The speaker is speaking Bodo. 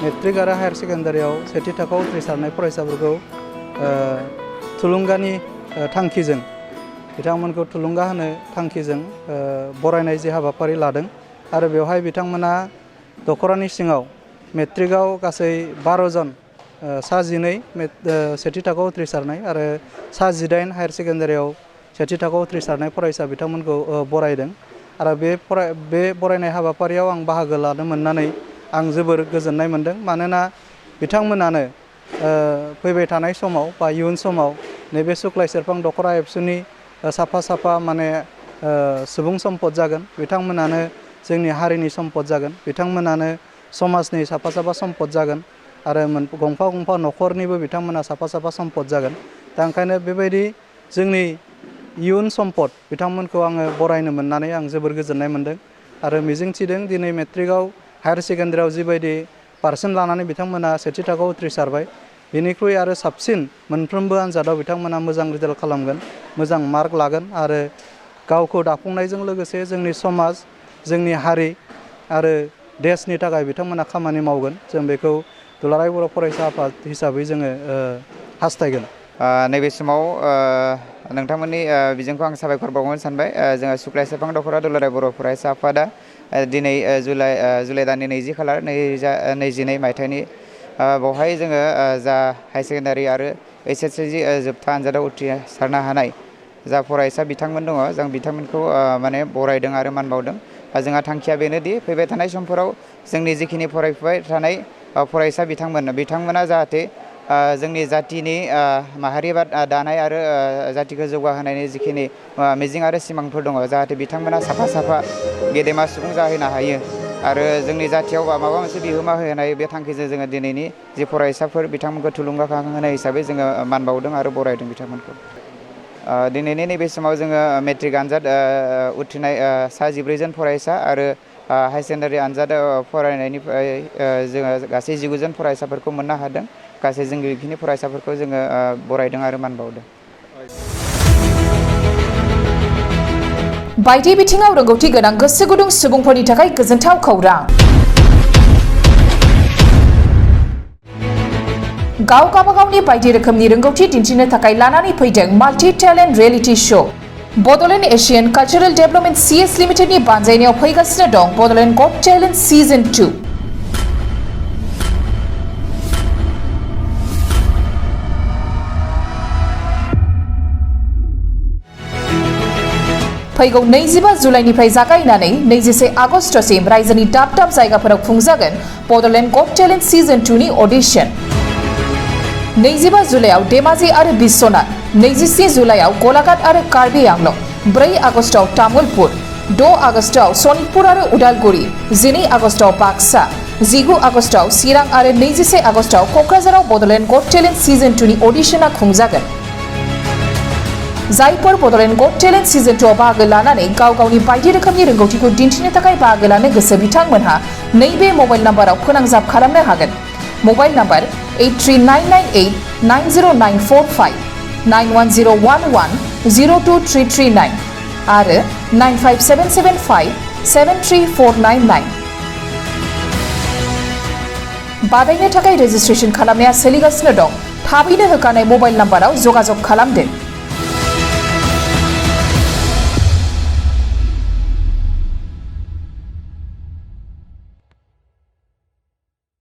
मेट्रिक आरो हायार सेकेन्डारियाव सेथि थाखोआव उथ्रिसारनाय फरायसाफोरखौ थुलुंगानि थांखिजों बिथांमोनखौ थुलुंगा होनो थांखिजों बरायनाय जे हाबाफारि लादों आरो बेवहाय बिथांमोना दख'रानि सिङाव मेट्रिकआव गासै 12 जन सा 12 सेथि थाखोआव उथ्रिसारनाय आरो सा 18 हायार सेकेन्डारियाव सेथि थाखोआव उथ्रिसारनाय फरायसा बिथांमोनखौ बरायदों आरो बे बरायनाय हाबाफारियाव आं बाहागो लानो मोननानै आं जोबोर गोजोननाय मोनदों मानोना बिथांमोनानो फैबाय थानाय समाव बा इयुन समाव नैबे सुक्लाय सेरफां दख'रा एबसुनि साफा माने सुबुं सम्पद जागोन बिथांमोनानो जोंनि हारिनि सम्पद जागोन बिथांमोनानो समाजनि साफा सम्पद जागोन आरो गंफा न'खरनिबो बिथांमोना साफा सम्पद जागोन दा ओंखायनो बेबायदि जोंनि इयुन सम्पद बिथांमोनखौ आङो बरायनो मोननानै आं जोबोर गोजोननाय मोनदों आरो मिजिंथिदों दिनै मेट्रिकआव हायार सेकेन्डारियाव जिबायदि पारसेन्ट लानानै बिथांमोना सेथि थाखोआव उथ्रिसारबाय बेनिख्रुइ आरो साबसिन मोनफ्रोमबो आनजादाव बिथांमोना मोजां रिजाल्ट खालामगोन मोजां मार्क लागोन आरो गावखौ दाफुंनायजों लोगोसे जोंनि समाज जोंनि हारि आरो देशनि थाखाय बिथांमोना खामानि मावगोन जों बेखौ दुलाराय बर' फरायसा आफाद हिसाबै जोङो हास्थायगोन। नैबे समाव नोंथांमोननि बिजोंखौ आं साबायखर बावनो सानबाय जोङो सुक्लाय सेरफां दख'रा दुलाराय बर' फरायसा आफादा दिनै जुलाइ दाननि 20 खालार 2022 मायथाइनि बेवहाय जोङो जा हायार सेकेन्डारि आरो HSC जोबथा आनजादाव उथ्रिसारनो हानाय जा फरायसा बिथांमोन दङ जों बिथांमोनखौ माने बरायदों आरो मान बावदों जोंहा थांखिया बेनोदि फैबाय थानाय समफोराव जोंनि जिखिनि फरायफुबाय थानाय फरायसा बिथांमोना जाहाथे जोंनि जातिनि माहारि दानाय आरो जातिखौ जौगाहोनायनि जिखिनि मिजिं आरो सिमांफोर दङ जाहाथे बिथांमोना साफा गेदेमा सुबुं जाहैनो हायो आरो जोंनि जातियाव माबा मोनसे बिहोमा होनाय बे थांखिजों जोङो दिनैनि जि फरायसाफोर बिथांमोनखौ थुलुंगाखांहोनाय हिसाबै जोङो मान बावदों आरो बरायदों बिथांमोनखौ। दिनैनि नैबे समाव जोङो मेट्रिक आनजाद उथ्रिनाय सा 14 जन फरायसा आरो हायार सेकेन्डारि आनजाद फरायनायनिफ्राय जोङो गासै 19 जन फरायसाफोरखौ मोननो हादों गासै जों बेखिनि फरायसाफोरखौ जोङो बरायदों आरो मान बावदों। बायदि बिथिङाव रोंगौथि गोनां गोसो गुदुं सुबुंफोरनि थाखाय गोजोनथाव खौरां गावगावनि बायदि रोखोमनि रोंगौथि दिन्थिनो थाखाय लानानै फैदों multi talent reality show Bodoland Asian cultural development CS लिमिटेडनि बानजायनायाव फैगासिनो दं बड'लेण्ड गट टेलेन्ट सिजन 2 फैगौ 25 जुलाइनिफ्राय जागायनानै 21 आगस्तसिम रायजोनि दाब जायगाफोराव खुंजागोन बड'लेण्ड गट टेलेन्ट सिजन 2 नि अडिशन 25 जुलाइआव धेमाजि आरो बिश्वनाथ 27 जुलाइआव गलाघाट आरो कार्बि आंलं 4 आगस्टआव तामुलपुर 6 आगस्टआव सनितपुर आरो उदालगुरि 12 आगस्टआव बाक्सा 19 आगस्टआव चिरां आरो 21 आगस्टआव क'क्राझाराव बड'लेण्ड गट टेलेन्ट सिजन 2 नि अडिशना खुंजागोन जायफोर बड'लेण्ड गट टेलेन्ट सिजन 2 आव बाहागो लानानै गावगावनि बायदि रोखोमनि रोंगौथिखौ दिन्थिनो थाखाय बाहागो लानो गोसो बिथांमोनहा नैबे मबाइल नाम्बाराव फोनांजाब खालामनो हागोन मबाइल नाम्बार 8399890945 91011022339 आरो 95775733499 बादायनो थाखाय रेजिस्ट्रेशन खालामनाया सोलिगासिनो दं थाबैनो होखानाय मबाइल नाम्बाराव जगाजग खालामदो।